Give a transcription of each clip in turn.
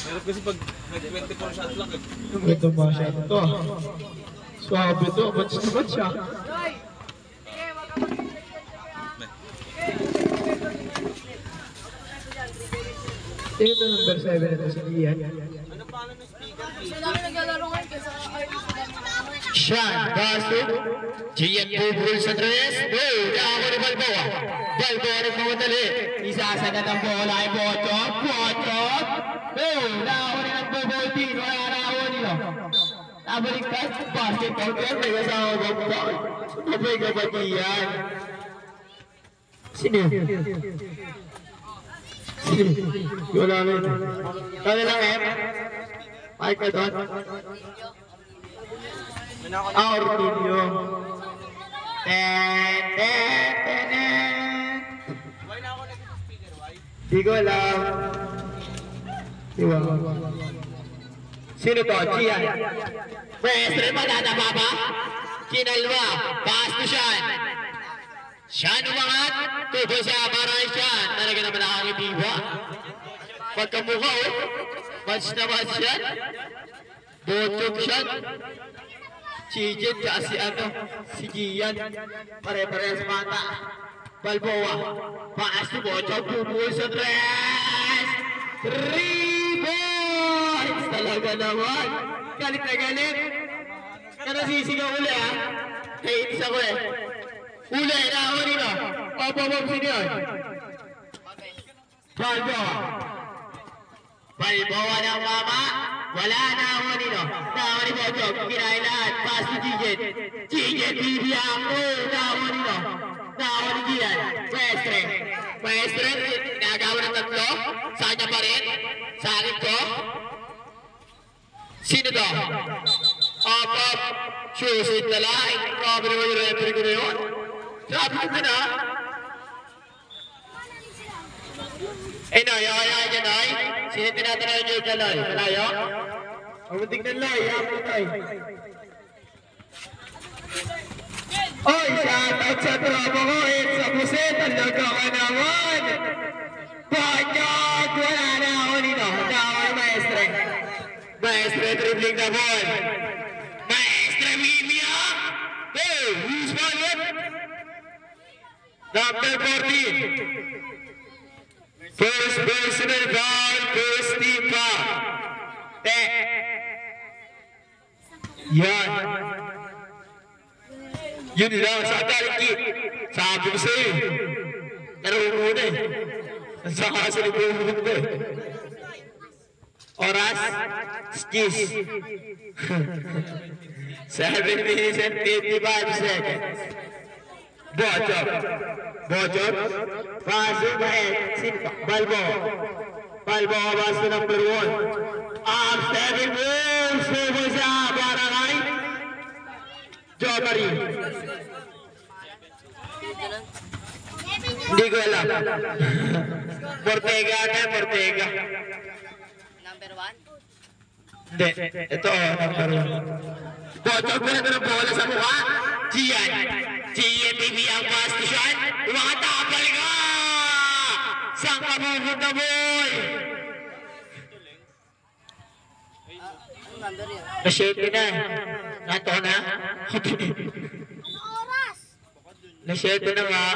Hirap kasi pag nag-24 shot lang eh. Ito ba siya ito? Swabe to, batch na batch siya. Sino ito number 7 ito si Ian? Ano pa ng speaker? Sa dami naglalaro ngayon kasi Sean Basug, Gian Bubul sa tres, go! Ako ni Balboa. Balboa nagmamadali. Isasagad ang bola ay Bochot. Bochot! Go! Ako ni Nagbubul din. Wala na ako nila. Nabaliktad. Basket out yan. May kasama ba? Sabay kabatiyan. Sino? Sino? Wala na ito. Kaya lang eh. Mike ka doon. Ortilio. Why na ako nag-speaker? Why? Di ko alam. Diba? Sino to? Gian. Maestre, madadaba ba? Kinalwa. Pass to Sean. Sean umangat. Tubo siya para kay Sean. Talaga naman nakakitiba. Pagkamukha oh. Match na match yan. Bochok Sean. Chijet kasi si Gian. Pare-parehas mata. Balboa. Paas to Bochok. Bubul sa tres. 3 points! Talaga naman. Galit na galit. Kanasisigaw uli ha. Hates ako eh. Uli, nakuha nila. Opo, sino yun? Balboa. Balboa ng mama. Wala na ako nila. Nakuha ni Bochok. Kinain lahat. Pass to Chijet. Chijet, bibiyang mo. Nakuha nila. Nakuha ni Gian. Maestre. Maestre, nagawa ng tatlo. Sa kanya pa rin. Sa akin ko. Sino to? Up. Susit na lang. Grabe naman yung referee ko na yun. Sabi ko na. Eh, Noy, ayaw ka, Noy. Sino tinatanong nyo ka, Noy? Malayo? Mamuntik na, Noy. Yaman, Noy. Oy, shoutout sa tropa ko. It's a Jose. Talaga ka naman. Banyag! Wala na ako nito. Nawa ni Maestre. Maestre dribbling the ball. Maestre Mimia. Hey, who's one it? Number 14. First personal foul, first team foul. Yan. Yun lang sa talikid. Sabi ko sa'yo. Narumuna eh. Saka sa nagumuna eh. Oras, skis. 7 minutes and 55 seconds. Bochok. Pasok na Balboa. Balboa pass to number 1. Up 7 moves. Tubo siya para kay Jomari. Hindi ko alam. Portega. number 1. Hindi. Ito number 1. Bochok na ng bola sa mukha. Gian, TV ang pass to Sean. Umakatapal ka! Saan ka pupunta, boy? Anong number yun? Na-7 na. Nato na? Na-7 na nga.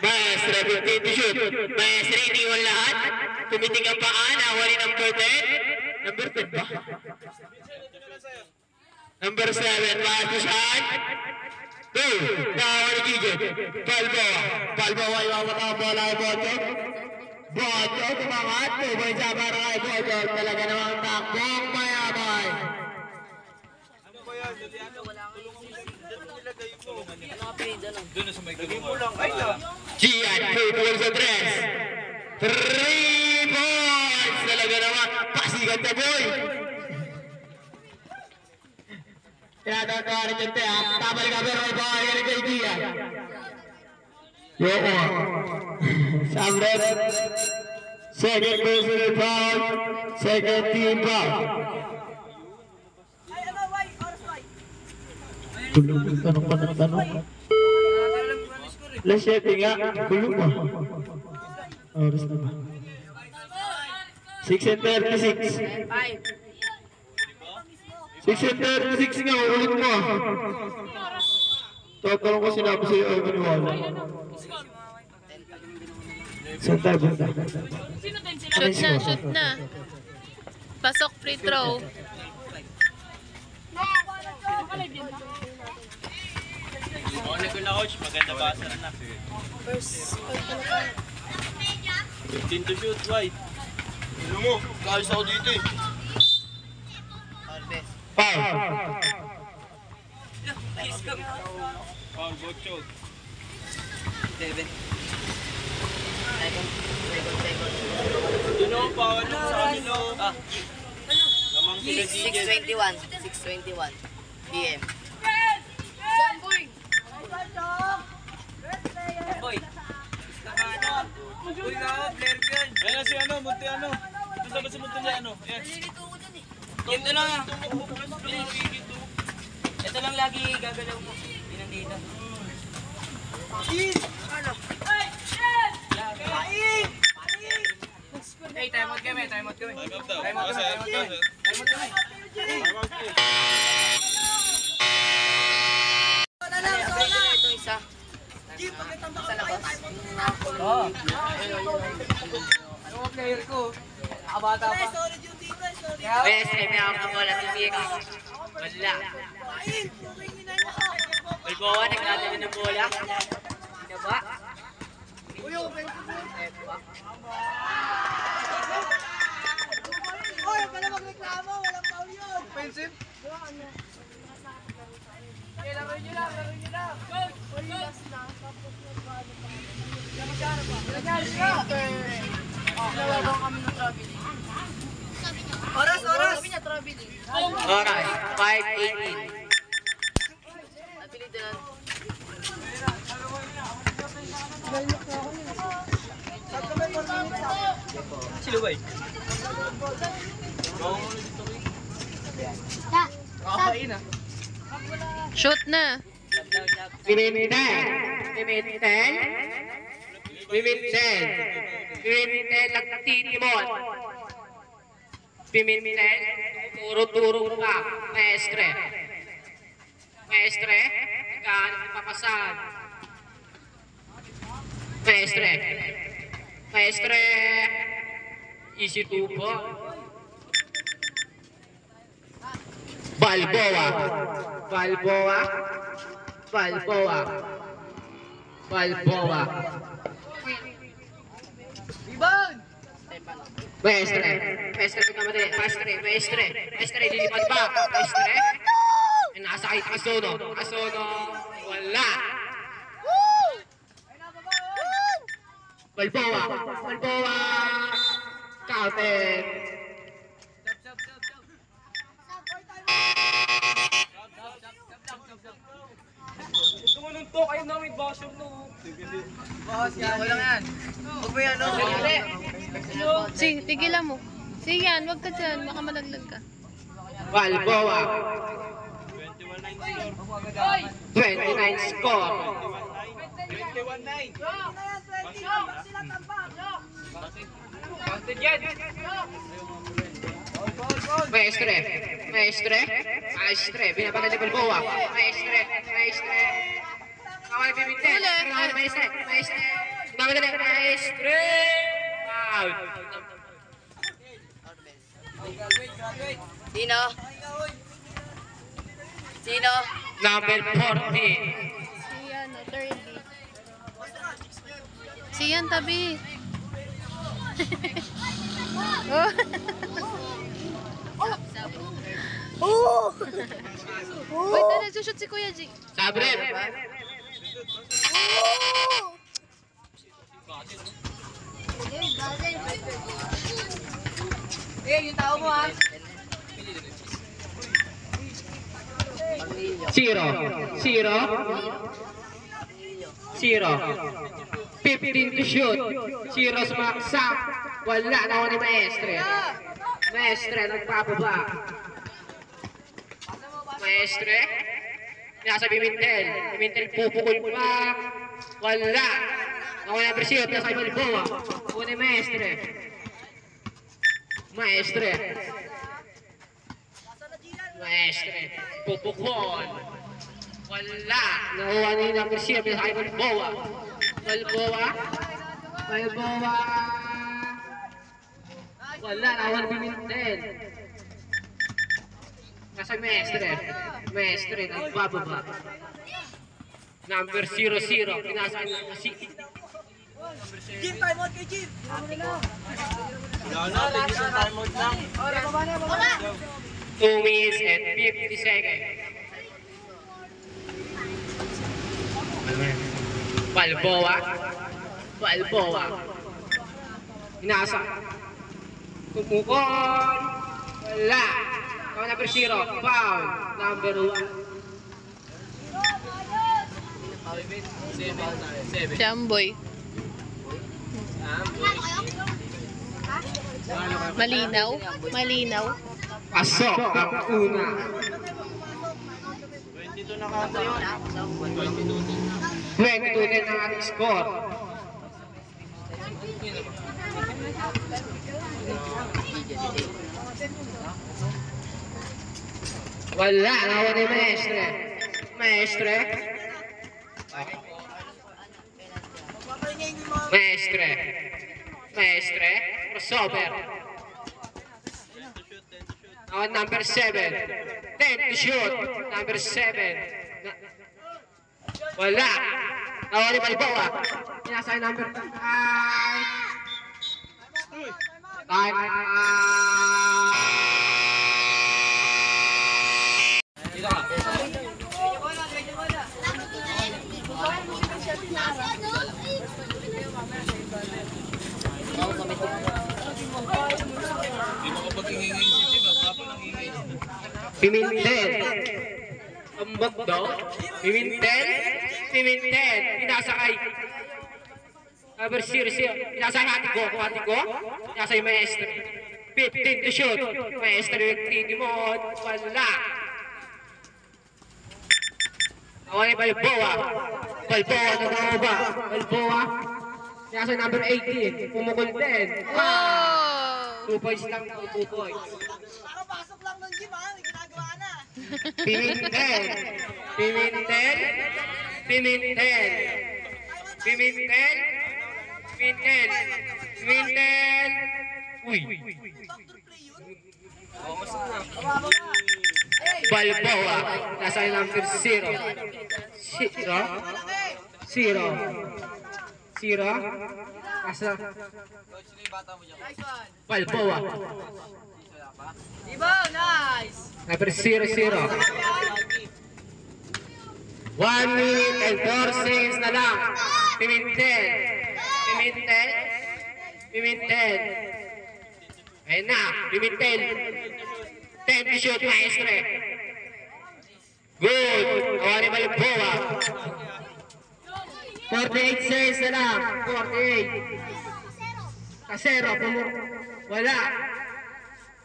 Maestre, 15 to shoot. Maestre, iniwan lahat. Tumiting ang paan. Awali number 10. Number 10 ba? Number 7, pass to Sean. 2, nawawali Gigit. Balboa, iwamat ang bola kay Bochok. Bochok, umangat. Tuboy siya para kay Bochok. Talaga namang takbong mayabay. Ano ba yan? Nilagay mo. Doon na sa may Lagay mo lang. Ay, Gian, pupul sa tres. 3 points. Talaga naman. Pasigat ka, boy. Kaya tatawarin yung te, ha? Tabal ka pero may bawal ka rin kay Gian. Yoko. Samret. Second personal foul. Second team foul. Tanong. Lasete nga. Kulong ba? Oras na ba? 6 and 36. 5. 6 and 36 nga, ulit mo. Tatanong ko sinabi sa'yo, ay maniwala. Santa. Shoot na. Pasok free throw. Ano ko na coach, maganda ba sa na? First. 15 to shoot, white. Ano mo, kaayos ako dito eh. Foul. Foul, Bocho. 7. Doon ako, foul lang sa kanila. Lamang sila Gigel. 6:21 PM. Uy, ka, player ko yan. Ayan na si ano, Munti ano. Ito sa basta Munti niya ano. Ayan. Ito lang ah. Ito lang lagi gagalaw mo. Pinandito. Hey, time out kami. Time out daw. Time out kami. Ito isa. Sa labas. Oo. Yung player ko. Nakabata pa. Bes, may ako ng bola. Tumira. Wala. Balboa, nagdadala ng bola. Binaba. Hoy, pala magreklamo, walang foul yun. Offensive? Laro nyo lang. Nawagan kami ng traveling. Oras! Sabi niya traveling. Oras, 5:18. Napilitan na. Sila ba eh? Shoot na. Pimintel. Nagtitimon. Pimintel. Turo-turo ka. Maestre. Gaan papasan. Maestre. Easy tubo. Balboa. Rebound! Maestre, lilipad ba? Maestre? Nakasakit Asono. Wala. Balboa. Counted. Wala yan. Huwag mo yan, no? Sige, tigilan mo. Sige yan, wag ka dyan. Baka malaglag ka. Balboa. 29 score. 21-9. Maestre. Binabagal ni Balboa. Maestre. Kawal Pimentel. Maestre. Binabagal ni Maestre. Out. Sino? Number 14. Siyan, 30. Siyan, tabi. Oh! Wait, nagsushoot si Kuya G. Sabre. Yung tao mo, ha? Zero. 15 to shoot. Zero sumaksak. Wala na ako ni Maestre. Nagpapaba. Maestre. Nasa Pimentel. Pupukol pa. Wala. Ako na Brescio. Nasa Balboa. Ako ni Maestre. Maestre. Maestre. Pupukon. Wala. Nakuha na yung number 7 sa kay Balboa. Balboa. Balboa. Wala. Nakuha na Pimentel. Nasa Maestre. Maestre. Nagbababa. Number 00. Pinasa niya si Jim, time out kay Jim. Wala na, tigil sa time out lang. 2 minutes and 50 seconds. Balboa. Balboa. Inasa. Tumukon. Wala. Number 0. Foul. Number 1. Jamboy. Malinaw. Malinaw. Pasok ang una. 22 na kanta yun. 22 din ang ating score. Wala. Nawa ni Maestre. Maestre. Maestre. Maestre. Crossover. Now number 7. 10 to shoot. Number 7. Wala. Now ni Balboa. Pinasa number 5. Time. Hindi mo kapag ingingay si Jim, kapag nangingay. Pimentel. Ambag daw. Pimentel. Pimentel. Pinasa kay number 00. Pinasa kay Hati ko. Pinasa yung Maestre. 15 to shoot. Maestre yung tini mo. Wala. Awan ni Balboa. Balboa na ba? Balboa. Pinasa yung number 18. Pumukul din. Oh! 2 points lang. 2 points. Pasok lang ng Jim, ha? May ginagawa na. Pimentel. Pimentel. Pimentel. Pimentel. Pimentel. Pimentel. Uy. Balboa. Nasa number 0. 0. Nasa Balboa. Ibo, nice. Number 00. 1 minute and 4 seconds na lang. Pimentel. Pimentel. Pimentel. Ayun na. Pimentel. 10 to shoot, Maestre. Good. Awan ni Balboa. 48 seconds na lang. 48. Kasero. Wala.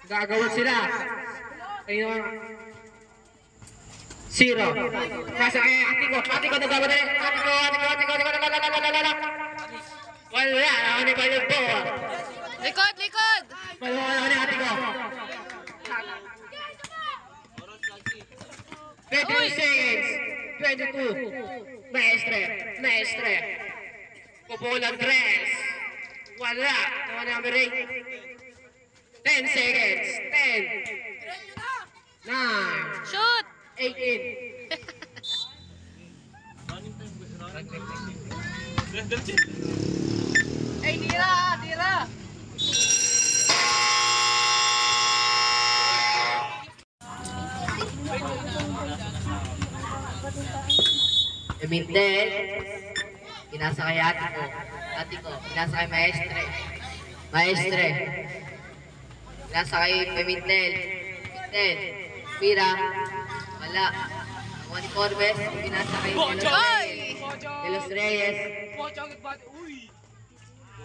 Gagawin sila. Ayun. 0. Nasa kaya ate ko nagbabatay. Ate ko. Wala. Ako ni Balboa. Likod, likod! Balboa ako ni ate ko. 22 seconds. 22. Maestre. Pupulang dress. Wala. Ako ni number 8. 10 seconds. 10. 9. Shoot! 18. Ay, tira. Pimentel. Pinasa kay ate ko. Pinasa kay Maestre. Pinasa kay Pimentel. Mira. Wala. Awan ni Corbes. Pinasa kay Oy! De Los Reyes.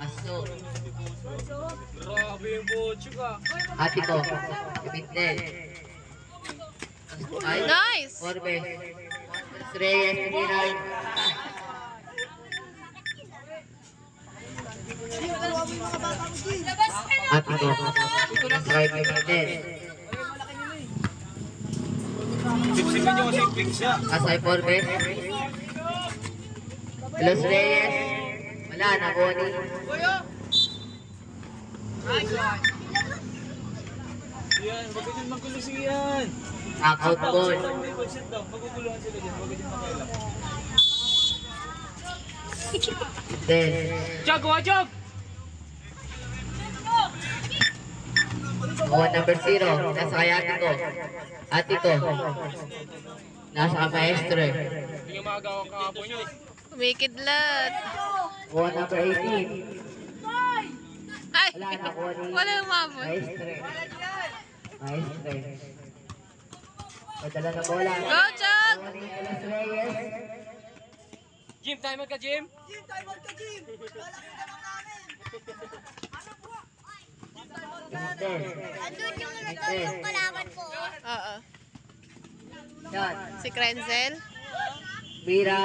Aso. Grabe yung bocho ka. Ate ko. Pimentel. Ay. Nice! Corbes. De Los Reyes. Mira. Jim, dalawa mo yung mga bata mo, Jim. Ate ko. Nasa kay Fernandez. Sipsipin nyo kasi yung fix siya. Nasa kay Forbes. Los Reyes. Wala, nagoni. Yan, wag ka dyan magkulo siyan. Knockout ball. Hindi, pag-set down. Maguguluhan sila dyan. Wag ka dyan makailang. Then, Jog, jog! one number 0. Nasa kay ate ko. Ate ko. Nasa kay maestro. Hindi nga magawa kahapon yun. Kumikidlat. One number 18. Ay! Wala, nakuha ni Wala umabot. maestro. Maestro. Padala na bola. Go, Chuck! Nakuha ni Los Reyes. Jim, timer ka, Jim. Jim, time out ka, Jim. Lalaki ka lang namin. Fernandez. Andun yung yung kalaban ko. Oo. Yan. Si Krenzel. Mira.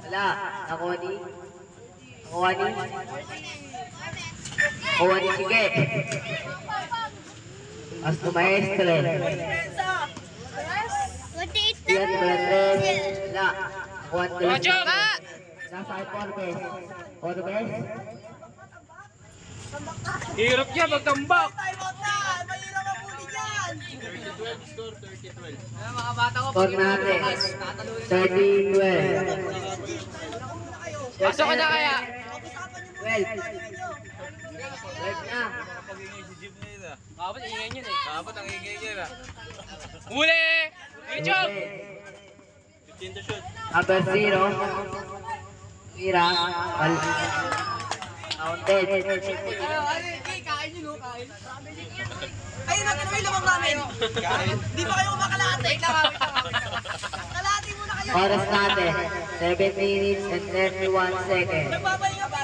Wala. Nakuha ni. Nakuha ni. Nakuha ni Sige. Hasta maestre. Ian Fernandez. Wala. Nakuha ni Los Jog! Reyes. Nasa kay Forbes. Forbes. Hirap niya, magtambak. Time out na. Mahirap ang huli dyan. Mga bata ko, Score natin. 30-12. pasok ka na kaya. Pag-usapan niyo 12. muna yung gagawin niyo. 12 na. Pag-ingay si Jeep na yun ah. Kapag ingay niyan eh. Dapat ang ingay niya na. Huli! Good job! 15 to shoot. Number 0. Mira. Counted. Kain niyo, kain. Ayun natin may lamang namin. Di ba kayo kumakalate? Kalate muna kayo. Oras natin. 7 minutes and 31 seconds. Nagpapahinga pa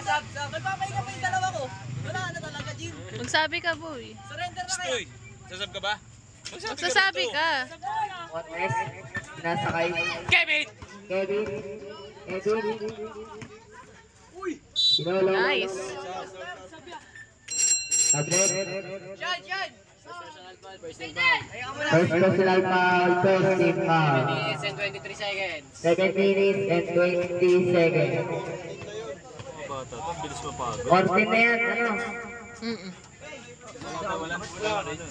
yung dalawa ko. Wala na talaga, Jim. Magsabi ka, boy. Surrender na kayo. Uy, sasab ka ba? Magsasabi ka. Otres. Nasa kay Kevin! Kevin. Kevin. Sinolo. Nice. Tablet. Yan. First personal foul. First team foul. Minutes and 23 seconds. 7 minutes and 20 seconds. Bata, ang bilis mapagod. 14 na yan. Ano? Mm-mm. Wala na yun.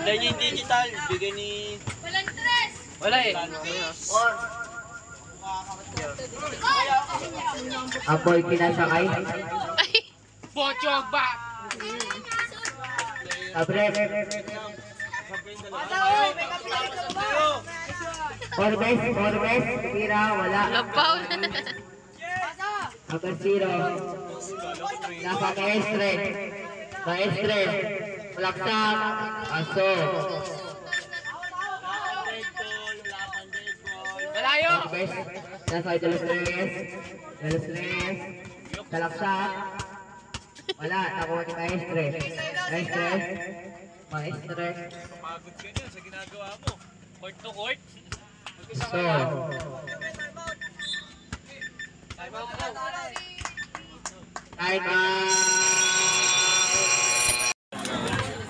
Dahil yung digital, bigay ni... Wala eh. Apoy pinasakay. Ay! Bochog ba? Tablet. Forbes. Forbes. Tira. Wala. Lapaw na. Number 0. Nasa maestre. Maestre. Malaksak. Aso. Malayo! Forbes. Nasa kay Los Reyes. Los Reyes. Malaksak. Wala. Nakuha ni maestre. Maestre. Maestre. Pagod ka niyan sa ginagawa mo. Court to court? So. Time out.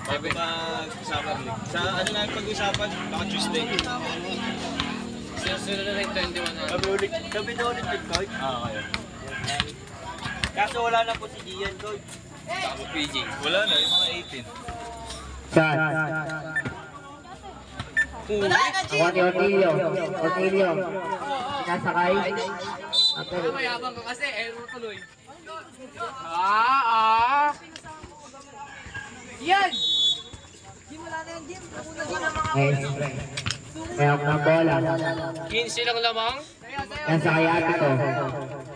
Bago mag-summer league. Sa ano na yung pag-usapan? Baka Tuesday. Sinusunod na rin 21 na. Kami na ulit yung coach. Kayo. Kaso wala na po si Gian, coach. Ako PJ. Wala na, yung mga 18. Shot. Ako ni Otilio. Otilio. Sinasakay. Apel. Mayabang ka kasi, error tuloy. Yan! Jim, wala na yan, Jim. Una, Jim. Maestre. Mayroon ng bola. 15 lang lamang. Nasa kay ate ko.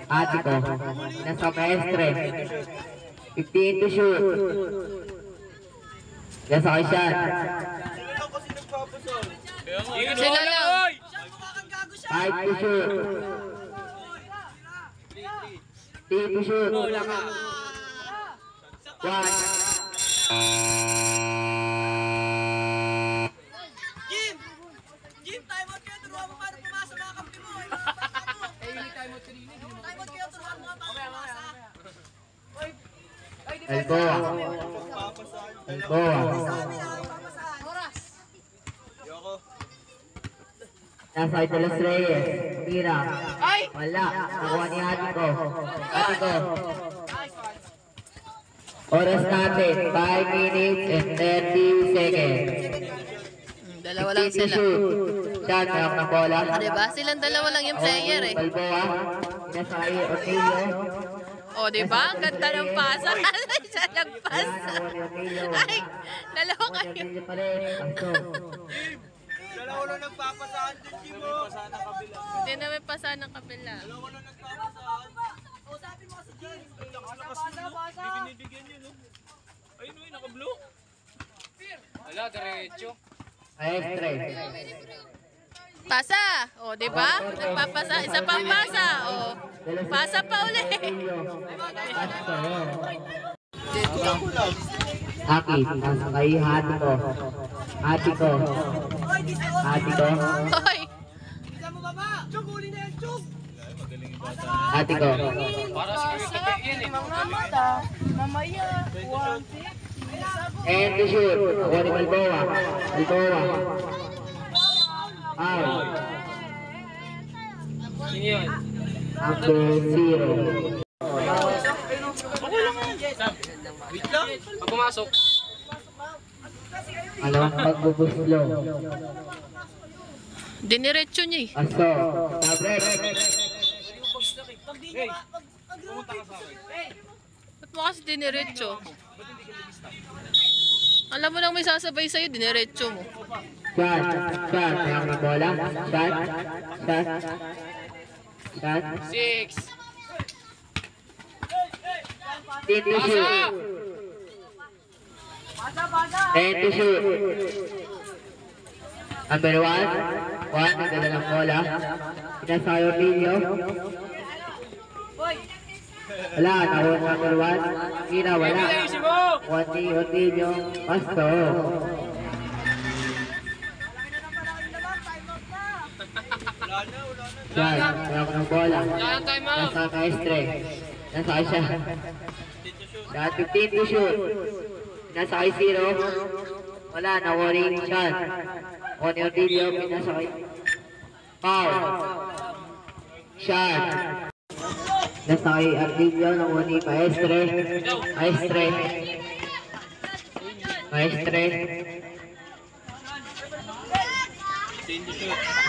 Ate ko. Nasa maestre. 15 to shoot. Nasa kay shot. Ingat Sila mo lang. oy! Gago siya. 5 to shoot. 3 to shoot. Wala ka. 1. Jim, time out kayo. Turuan mo paano pumasa mga kampi mo. Time out kayo. Turuan mo nga paano pumasa. Balboa. Yoko. Nasa kay De Los Reyes. Mira. Wala. Nakuha ni ate ko. Ate ko. Oras natin, 5 minutes and 30 seconds. Dalawa lang sila. Siya, mayroon ng bola. Diba? Silang dalawa lang yung player eh. Balboa. Pinasakay Otilio. O, diba? Ang ganda ng pasa. Siya nagpasa. Ay, dalawa kayo. Otilio pa rin. Paso. Dalawa lang nagpapasaan din, Jimo. Pasaan ng kabila. Hindi namin pasa ng kapila. Dalawa lang nagpapasaan. Usapin mo si Jim. Lakas-lakas mo. Binibigyan yun, no? Ayun, no, naka-blue. Wala, diretso. Maestre. Pasa. O, diba? Nagpapasa. Isa pang pasa. O, pasa pa ulit. Aki, nasa kay hati ko. Hati ko. Hati ko. Hoy. Bisa mo baba. Chug, huli na yan, Chug. Hati ko. Para siguro ito yan eh. And to shoot. Ako ni Balboa. Balboa. Out. Sino yun? After 0. Wait lang. Pag pumasok. Anong pagbubuslo? Diniretso niya eh. Paso. Tabret. Pag di nyo pag lumapit sa Ba't mo kasi diniretso? Alam mo lang may sasabay sa'yo, diniretso mo. Shot. Shot. Mayroon ng bola. Shot. Shot. Shot. 6. Team to shoot. And to shoot. Number 1. Nagdala ng bola. Pinasakay Otilio. Wala. Nakuha number 1. Mira, wala. 1 ni Otilio. Pasto. Shot. Mayroon ng bola. Wala ng time out. Nasa maestre. Nasa kay siya. Shot 15 to shoot. Nasa kay 0. Wala, na-warning shot. Oni Otilio, pinasa kay foul. Shot. Nasa kay Otilio, na-warning maestre. Maestre. Maestre.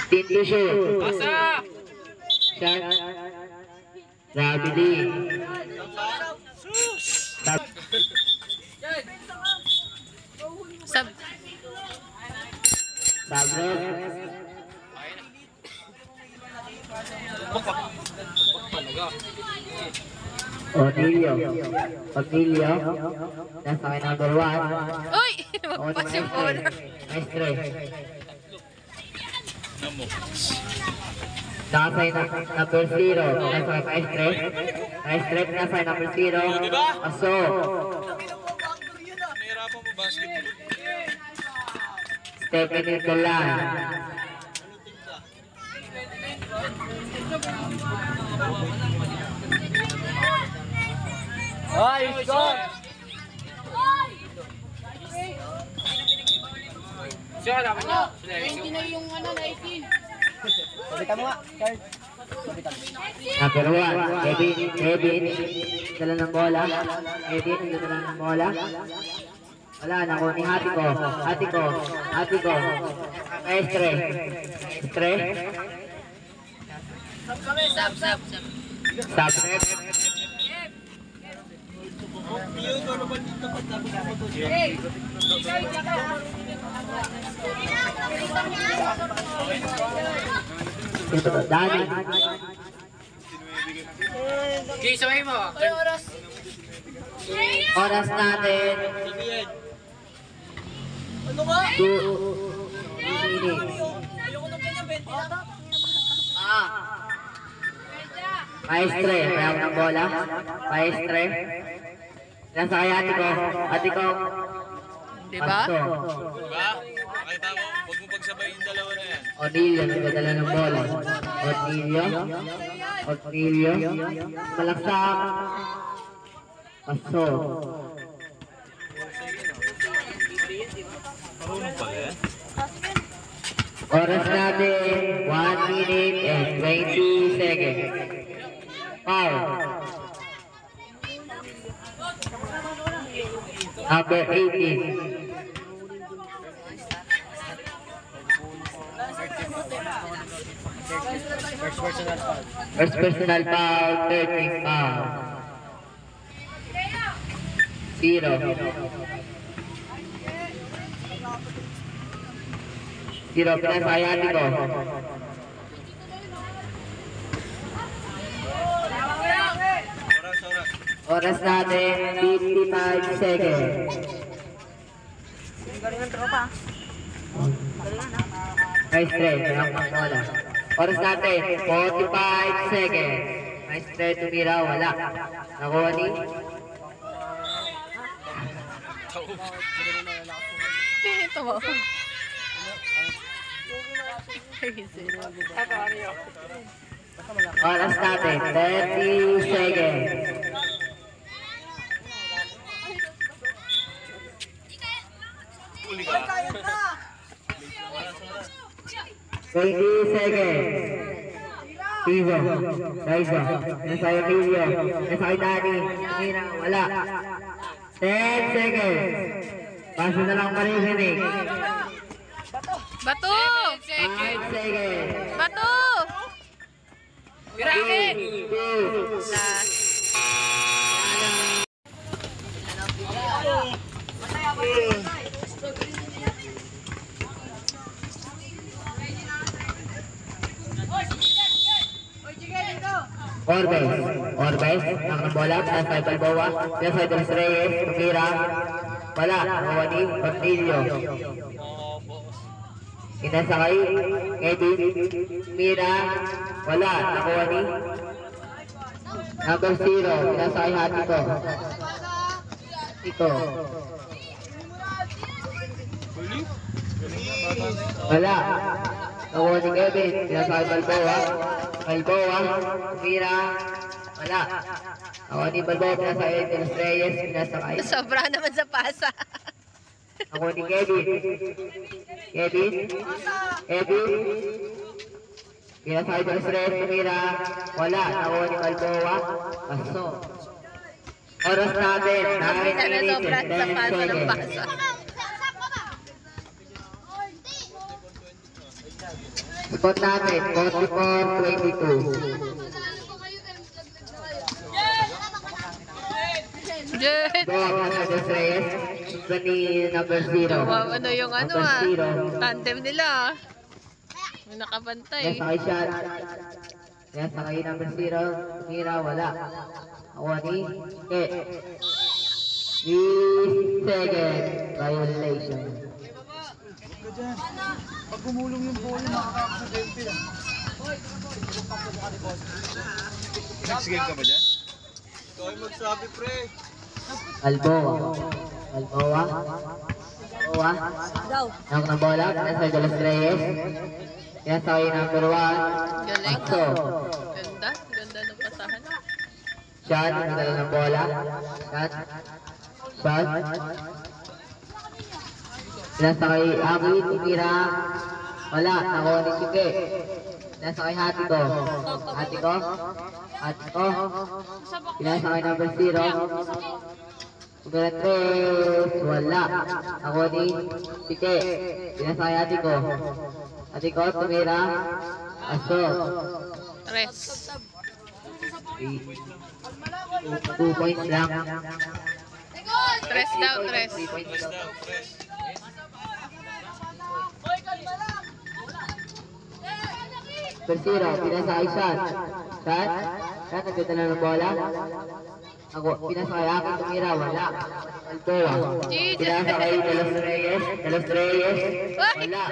15 to shoot. Pasa! Shot. Gravity. Sab Sabret. Talaga. Otilio. Otilio. Nasa kay number 1. Uy! Oni Magpas yung bola. Maestre. Nasa kay number 0. Nasa kay Maestre. Maestre. Nasa kay number 0. Aso. Nahirapan mo basketball. Stepping in the line. Ay, score! Siya, dapat niya. Number 1. Kevin. Dala ng bola. Kevin. Dala ng bola. Wala, nakuha ni hati ko. Hati ko. Hati ko. Maestre. Maestre. Sab. Sabret. Yun, ano ba dito pag tapos mo to? Ito to. Dani. Okay, sabay mo. Oras natin. Sige yan. Ano nga? 2 minutes. Ayoko nang ganyan, 20 na. Maestre. Mayroon ng bola. Maestre. Nasa kay hati ko. Hati ko. Diba? Pasto. Diba? Nakita mo, huwag mo pagsabay yung dalawa na yan. Otilio, nagdadala ng bola. Otilio. Otilio. Malaksak. Paso. Oras natin, 1 minute and 20 seconds. Foul. Number 18. First personal foul, 13 foul. 0. 0, pinasayati ko. Oras natin, 55 seconds. Nice try, mayroong bola. Oras natin, 45 seconds. Nice try, tumira, wala. Nakuha ni? Ito mo. Crazy. Oras natin, 30 seconds. Kayod na. 20 seconds. Tizo, Raiza, nasa Emilio, nasa Dani, Mira, wala. 10 seconds. Paso na lang marinig. Bato! 5 seconds. Bato! 3, 2, Last. Orbes, ang bola, nasa Balboa, nasa Dos Reyes, tumira, wala, nakuha ni Cornelio. Inasakay, Edwin, tumira, wala, nakuha ni number 0, inasakay hati ko. Ito. Wala. Nakuha ni Kevin, inasakay Balboa. Balboa, tumira, wala. Nakuha ni Balboa, pinasakay Dos Reyes, pinasakay. Sobra naman sa pasa. Nakuha ni Kevin. Kevin, pinasakay Dos Reyes, tumira, wala. Nakuha ni Balboa, paso. Oras natin, 9 Kapita na minutes sobra and sa 10 pasa ng seconds. pasa. Score natin, 44-22. Jet! Doon nasa Dos Reyes, ito ni number 0. Ano yung ano ah? Tandem nila ah. May nakabantay. Nasakay siya. Nasakay number 0. Mira, wala. Nakuha ni Ke. 3 seconds. Violation. Pag gumulong yung bola, makakakakadente yan. Next game ka ba dyan? Ikaw ay magsabi, pre. Balboa. Ang ng bola, nasa Dos Reyes. Nasakay number 1. Galing. Paso. Ganda. Ganda ng pasahan. Shot, nagdala ng bola. Shot. Nasakay Abi, tumira. Wala, nakuha ni Sige. Nasakay hati ko. Pinasakay number 0. Tumira 3. Wala. Nakuha ni Sige. Pinasakay hati ko. Tumira. Aso. Tres. 2 points lang. Tres daw, tres. 3 points daw. Persiro, pinasakay shot. Shot, nagdala ng bola. Ako, pinasakay akin, tumira, wala. Balboa. Pinasakay Dos Reyes, wala.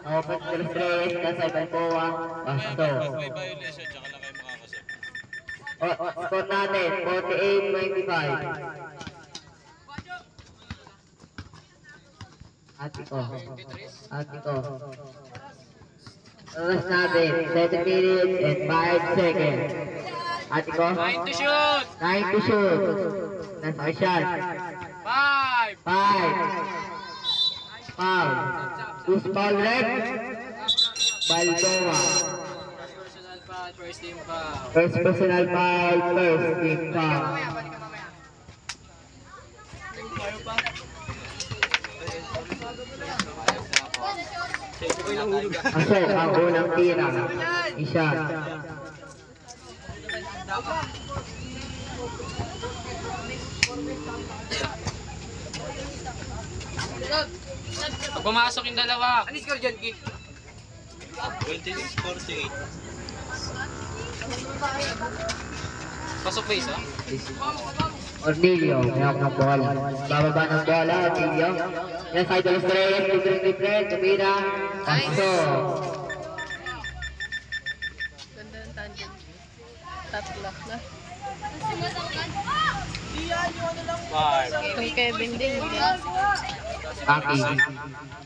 Ako pa Dos Reyes, pinasakay Balboa, pasto. May violation, tsaka lang kayo makakasap. Score natin, 48-25. Ate ko. Oras natin, 7 minutes and 5 seconds. Ate ko. 9 to shoot! 9 to shoot. Nasa shot. 5! 5. Foul. Who's foul rep? Balboa. Personal foul, first team foul. First personal foul, first team foul. Pasok ang unang tira. Isa. Pag pumasok yung dalawa. Ano score dyan, Kik? 26-48. Pasok base, ha? Ornilio, mayroon ng bola. Bababa ng bola, Ornilio. Yan, side of Reyes, libre, tumira. Pasok. Ganda ng tangent. Tatlo na. Diyan, yung ano lang. Kung Kevin din. Aki.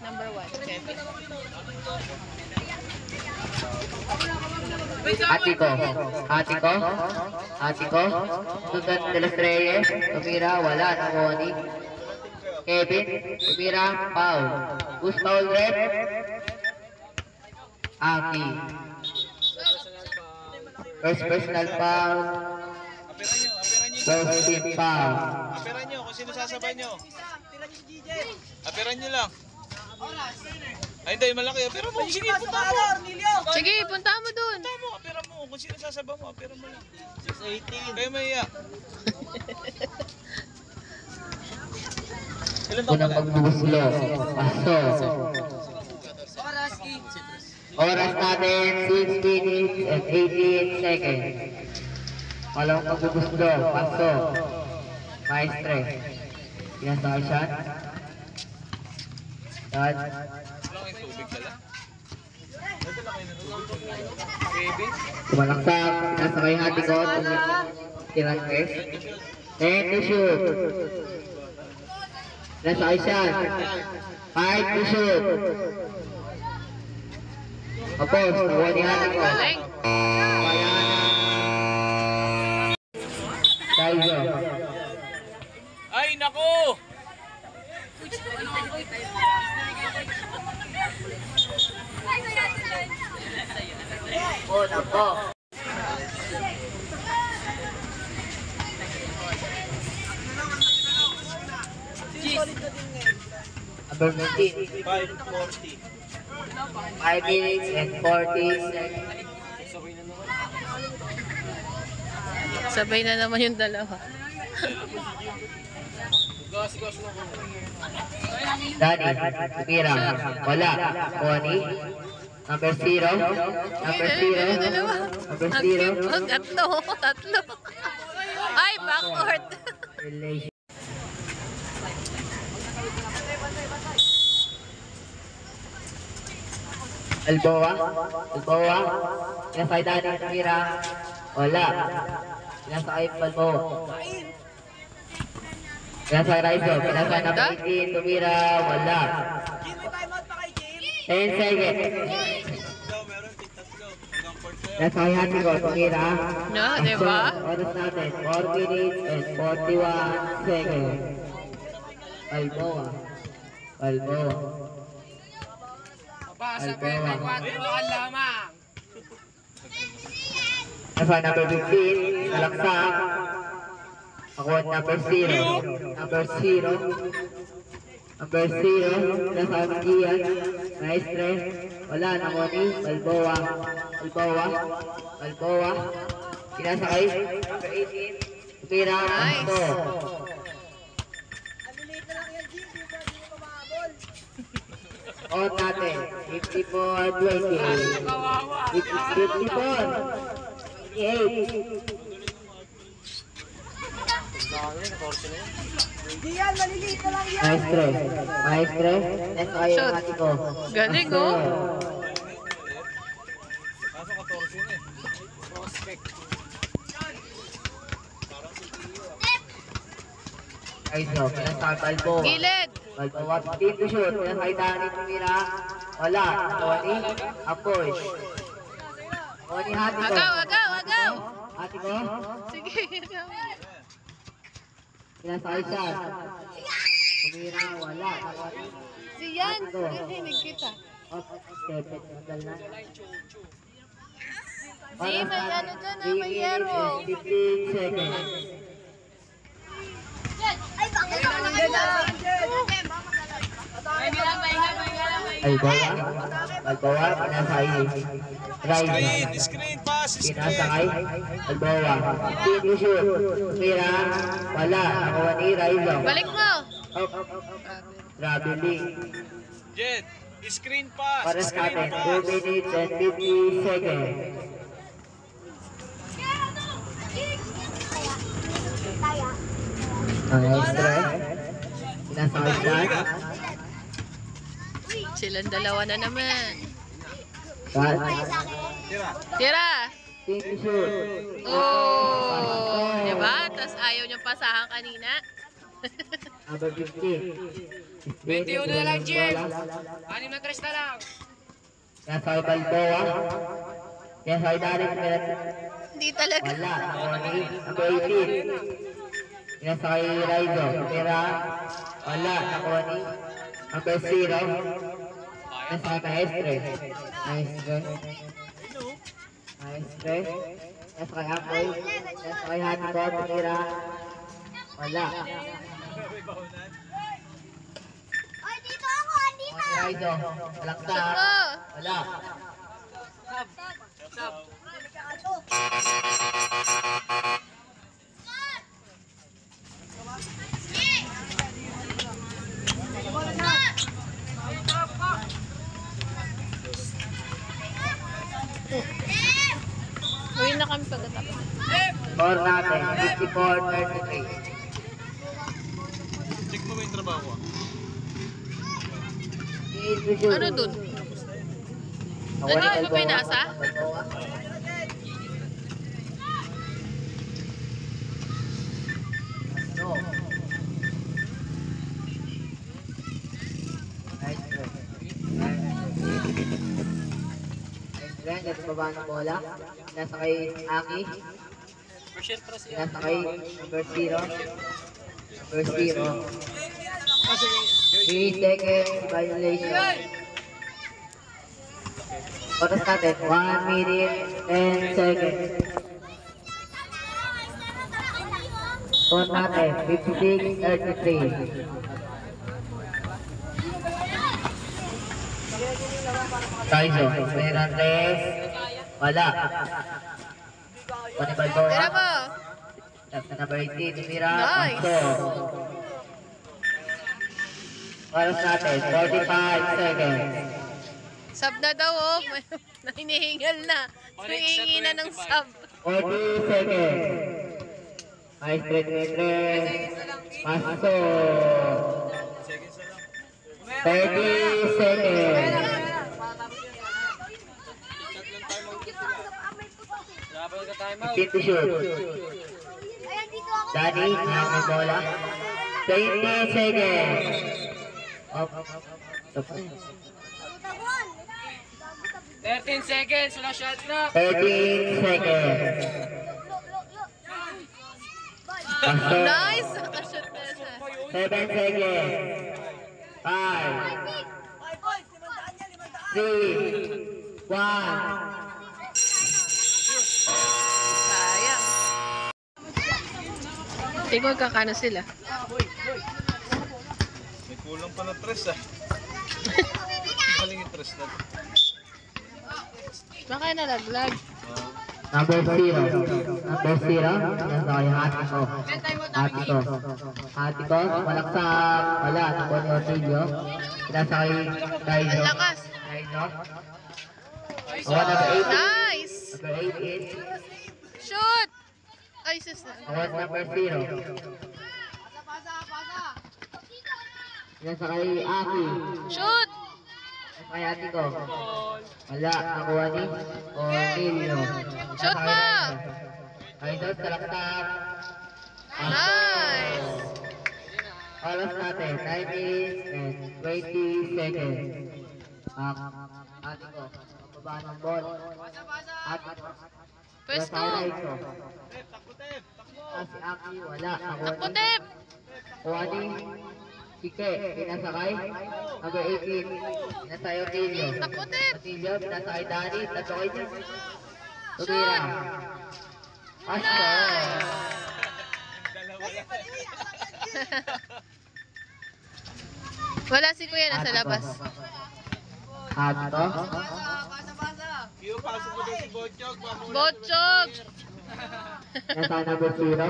Number 1, Kevin. Ati ko. Sudan de los Reyes, tumira, wala, Namoni. Kevin, tumira, foul. Who's foul rep? Aki. First personal foul. First team foul. Aperan nyo kung sino sasabay nyo. Tira niyo si GJ. Aperan nyo lang. Ay, hindi, malaki. Aperan mo. Sige, Pasok punta ka mo. na, Ornilio. Sige, punta mo dun. Punta mo, aperan mo. Kung sino sasabay mo, aperan mo lang. 6-18. Kayo mahiya. Unang pagbubuslo. Pasok. Oras, King. Oras natin, 6 minutes and 18 seconds. Walang pagbubuslo. Pasok. Maestre. Pinasakay siya. Yan. Wala kayong tubig dala. Tumalaksak. Pinasakay hati ko. Tirang press. And to shoot. Pinasakay siya. 5 to shoot. Tapos, nakuha ni hati ko. Galing. Kaizo. Ay, nako! Oh, nako. Number 15. 5-40. 5 minutes and 40 seconds. Sabay na naman yung dalawa. Dani, tumira. Wala. Connie. Number 0. Number 0. Dalawa. Number Ang 0. cute. Oh, tatlo. Ay, backcourt. Relation. Balboa. Pinasakay Dani, tumira. Wala. Pinasakay Balboa. Pinasakay Raizo. Pinasakay number 18, tumira. Wala. Jim, may timeout pa kay Jim. 10 seconds. Daw, meron. Tatlo. Hanggang court na yun. Pinasakay hati ko, tumira. No, di ba? Oras natin, 4 minutes and 41 seconds. Balboa. Pasa, Pepe, 4 ang lamang. Nasa number 15, nalaksak. Ako at number 0. Number 0. Nasa Magian. Maestre. Wala na ko ni Balboa. Pinasakay. Number 18. Tumira. Nice. Pasto. Abilit na lang yan, Jim. Di ba hindi mo mahabol? Out natin. 54-20. 54. 28. Diyan, maliliit na lang yan. Maestre. Next ay yung hati ko. Galing, oh. Kaso 14 na eh. Prospect. Aizo, pinasakay Balboa. Gilid. Balboa, 15 to shoot. Pinasakay Dani, tumira. Wala. Tony, Apoy. Tony, hati ko. Agaw. Hati ko. Sige. Pinasakay siya. Tumira, wala. Si Yan, narinig kita. Stepet, magal na. G, may ano dyan ah, may yero. 15 seconds. Ay, bakit ako nakalang? Albawa, pinasakay. Rise. Screen pass, Pinasakay. Albawa. Team shoot. Tumira, wala. Nakuha ni Rise. Balik mo. Grabe link. Jet, screen pass, Para sa atin, 2 minutes and 50 seconds. Stress. Pinasakay siya. Silang dalawa na naman. Cut. Tira. Team shoot. Oh, diba? Tapos ayaw niyang pasahan kanina. Number 50. 21 na lang, Jim. 6 na 3 na lang. Pinasakay Balboa. Pinasakay Darren Peret. Hindi talaga. Wala. Number 18. Pinasakay Rizzo. Pera. Wala. Nakuha ni number 0. Pinasakay Maestre. Maestre. Pinasakay Apoy. Pinasakay Hanikot. Pera. Wala. Ay, dito ako, dito. Rizzo. Walakta. Shoot mo. Wala. Uwi na kami pagkatapos. Score natin. 54-33. Check mo ba yung trabaho ko? Ano dun? Nandito pa pinasa? No. Nice try. Nice try. Ganda baba ng bola. Nasa kay Aki. Nasa kay number 0. Number 0. 3 seconds violation. Oras natin, 1 minute and 10 seconds. Score natin, 56-33. Kaizo, Fernandez, wala. Panibal ko. Tira mo. Sa number 18, tumira. Nice. Oras natin, 45 seconds. Sub na daw oh. Hinihingal na. Hihingi na ng sub. 40 seconds. Maestre Demetres. Paso. 30 seconds. Fit to shoot. Ayan, dito ako. Daddy, ang bola. 20 seconds. Up. Stop. 13 seconds, wala shot na. 13 seconds. Paso. Nice! Nakashoot na siya. 7 seconds. 5, 3, 1. Sayang. Tingol kakano sila. May kulang pa na tres ah. Galing yung tres na. Baka nalaglag. Number 0. Number 0. Yan sa kay hati ko. Hati ko. Hati ko. Malaksak. Wala. Nakuha ni Otilio. Pinasa kay Daizo. Ang lakas. Daizo. Awa number 8. Nice! Number 8. Shoot! Ay, sus na. Awa number 0. Yan sa kay Aki. Shoot! Kay hati ko. Wala. Nakuha ni Otilio. Shoot mo! Daizo. Talaktak. Nice! Oras natin, 9 minutes and 20 seconds. Ate ko, pababa ng ball. Ate ko. Pwesto! Si Aki, wala. Takbo, Tep! Kuha ni Kike, pinasakay. Number 18, pinasakay Otilio. Takutin! Otilio, pinasakay Danny. Tatlo kayo dyan. Tumira. Pasto. Wala si Kuya, nasa labas. Ato. Kyo, pasok mo daw si Bochog. Botchog! Nasa number 0.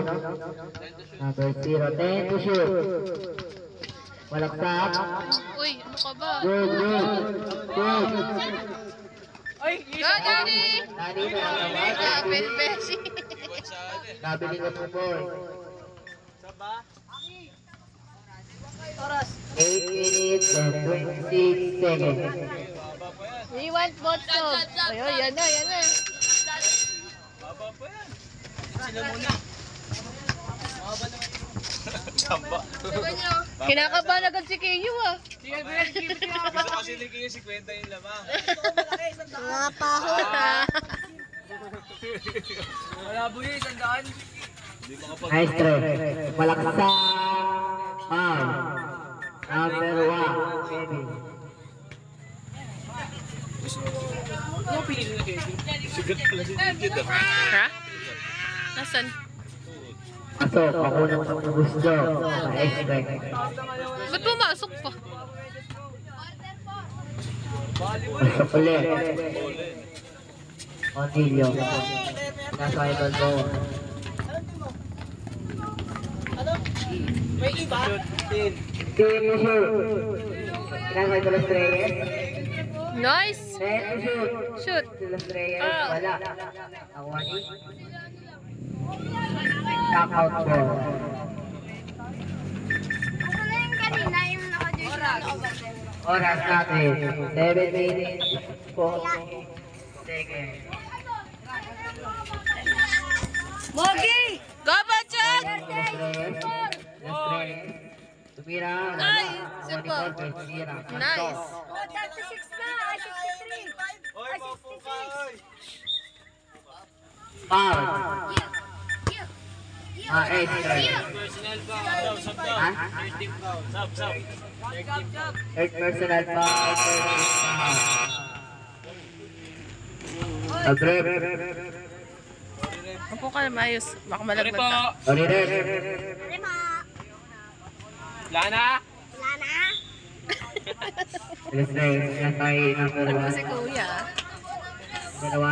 Number 0. 10 to shoot. Walaksak. Uy, ano ka ba? Good, good. Good. Go, Daddy! Danny, pinasakay. Kapil, Beshi. Nabili ko po po. Saba? 8 minutes and 26 seconds. We want Botchog. Ayun, yan na, yan na. Baba pa yan. Sila muna. Samba. Kinakabahan agad si Kiyo ah. Gusto kasi ni Kyo 50 yung lamang. Mga paho. Malabo yun, sandaan. Nice try. Walaksak. Foul. Number 1. Kevin. Yung pinili na Kevin. Sigat pala si Kid. Ha? Nasaan? Pasok. Ako nang gusto. Ma-expect. Ba't pumasok pa? Pasok ulit. Otilio. Nasa idol ko. May iba? Team shoot. Nasa idol Los Reyes. Nice! 10 to shoot. Shoot! Los Reyes. Ah. Wala. Nakuha ni. Knockout ball. Ako na yung kanina, yung naka-jersey. Oras natin. 7 minutes. 4 seconds. Mogi! Go, Botchog! Los Reyes. Tumira. Wala. Ay, Nakuha ni super. Corpus. Tumira. Nice! 36 na, 63. Oy, mapo ka, oy. Foul. Extra. Personal foul. Sab daw. Ha? 13 foul. Sab. Third personal foul. Agree. Upo ka na maayos. Baka malaglag ka. Sorry, Red. Lima. Lana? Wala na. Los Reyes. Nasay number Ano 1. si Kuya? Dalawa.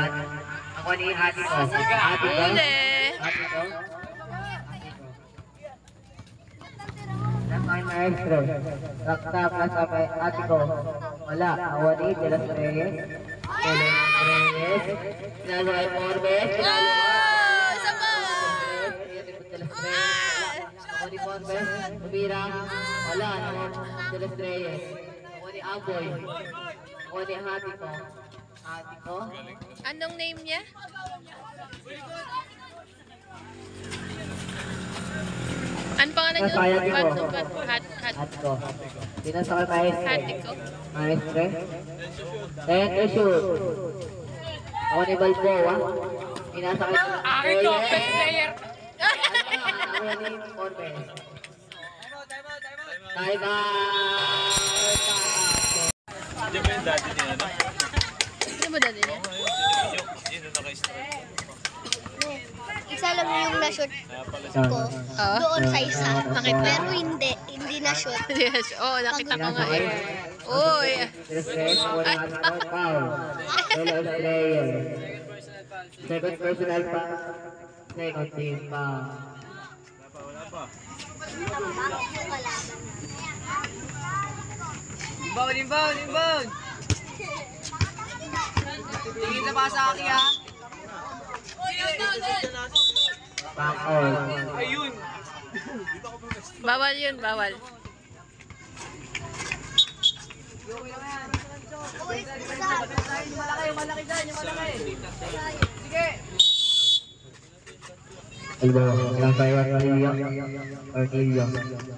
Ako ni ate ko. Ate ko. Huli! Ate ko. Nasay maestro. Rakta sa ate ko. Wala. Awani de Los Reyes. De Los Reyes. Sinasakay Forbes. Oh! Isa pa! De Los Reyes. Ako ni Forbes. Tumira. Wala. De Los Reyes. Ako ni Aboy. Ako ni ate ko. Ate ko. Anong name niya? Ano pangalan niyo? Nasayang ko. Hat. Ate ko. Sinasakay maestro. Hati ko. Maestre. 10 to shoot. Ako ni Balboa. Sinasakay ko. Akin to, best player. Ako ni Forbes. Time out! Diyan ba yung dati niya, ano? Ano ba dati niya? Yun yung naka-strike. Isa lang yung na-shoot ko. Oo. Doon sa isa. Nakita. Pero hindi na-shoot. Yes. Oo, nakita ko nga eh. Uy! Tres, wala na foul. Hello, player. Second personal foul. Second team foul. Wala pa. Inbound! Tingin na pa sa akin ha. Back all. Ayun. Bawal yun, bawal. Malaki dyan, yung malaki. Sige. Balboa, pinasay Ornilio.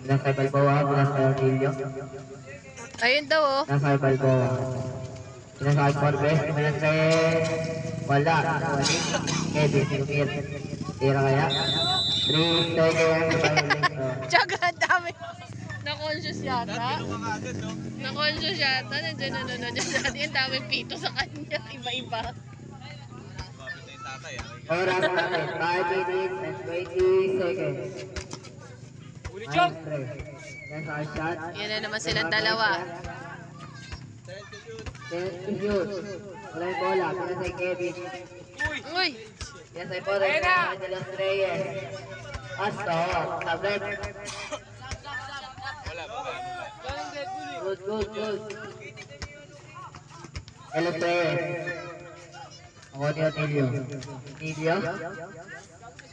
Pinasay Balboa, pinasay Ornilio. Ayun daw oh. Pinasay Balboa. Pinasay Forbes, pinasay... Wala. Kevin, Tumir. Tira kaya? 3 seconds. Tsaga, ang dami. Na-conscious yata. Na-conscious yata. Nandiyan na natin. Ang daming pito sa kanya. Iba-iba. Oras natin, 5 minutes and 20 seconds. Maestre. Yan sa shot. Yan na naman silang dalawa. Then to shoot. Wala yung bola. Kaya sa Kevin. Uy! Yan sa Ipote. Kaya sa Los Reyes. Asto. Tablet. Good. Los Reyes. Ako ni Otilio. Otilio.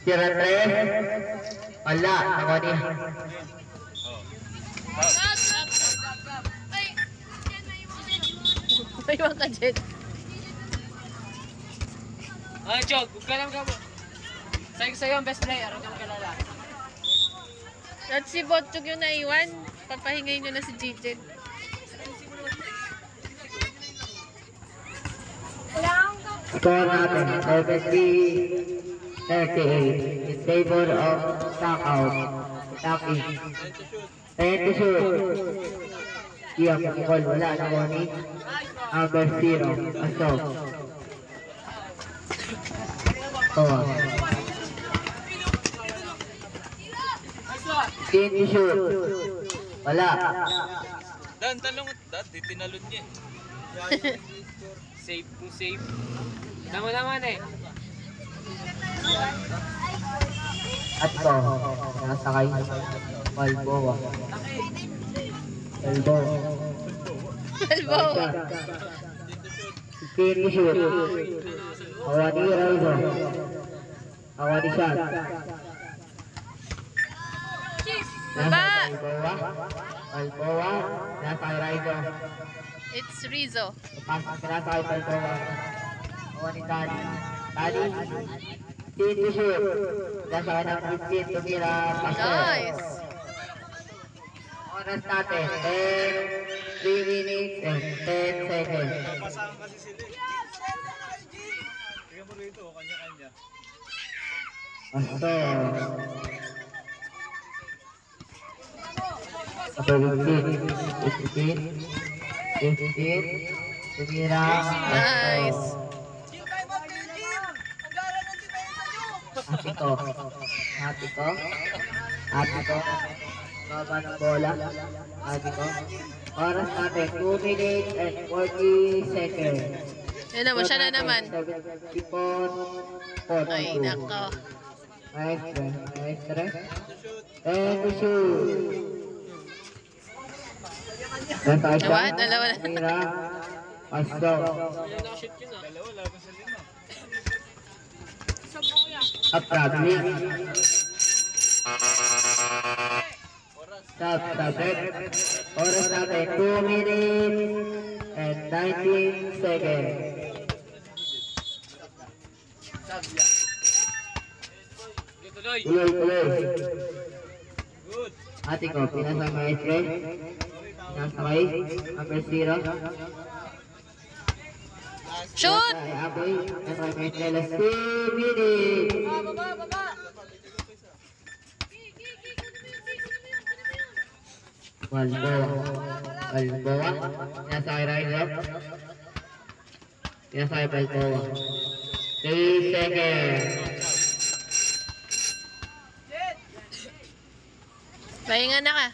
Tira 3. Wala. Ako ni. Iwan ka dyan. Ah, Jog, huwag ka lang ka mo. Sa'yo ang best player, huwag kang kalala. At si Botchuk yung naiwan. Papahingay nyo na si Jijen. Score natin, 70-38 in favor of knockout. Taki. 10 to shoot. Iya, pagkakol, wala na Bonnie. Number 0, Asok. Toa. 10 to shoot. Wala. Dan, talong. Dan, di tinalon niya. Safe kung safe. Naman eh. At ko, nasakay. Balboa. Balboa. Balbo. 15 to shoot. Awadi Raizo. Awadi shot. Baba. Balboa. Nasakay Raizo. It's Rizzo. Pasok ka na sa Balboa. Awadi Tani. Tani. 15 to shoot. Nasakay ng 15 tumira. Pasok. Nice. Oras natin, 3 minutes and 10 seconds. Pasang kasi sila. Tingnan mo rito, kanya-kanya. Basta. Apa 15, tumira. Nice. Jim, time out kayo, Jim! Ang gara ng depensa nyo! Ate ko. Baba ng bola. Ate ko. Oras natin, 2 minutes and 40 seconds. Yan naman, siya na naman. 74, 42. Ay, nako. Maestre. And to shoot. Dalawa na. Mira. Pasok. Up top. Oras natin, 2 minutes and 19 seconds. Tuloy. Good. Ate ko, pinasang maestre. Pinasakay. Number 0. Shoot! Ay, aboy. Pinasang maestre. Last 2 minutes. Baba! Balboa. Pinasakay Riser. Pinasakay Balboa. 3 seconds. Pahinga na ka.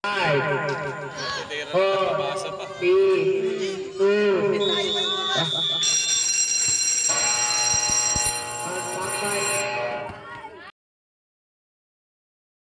5,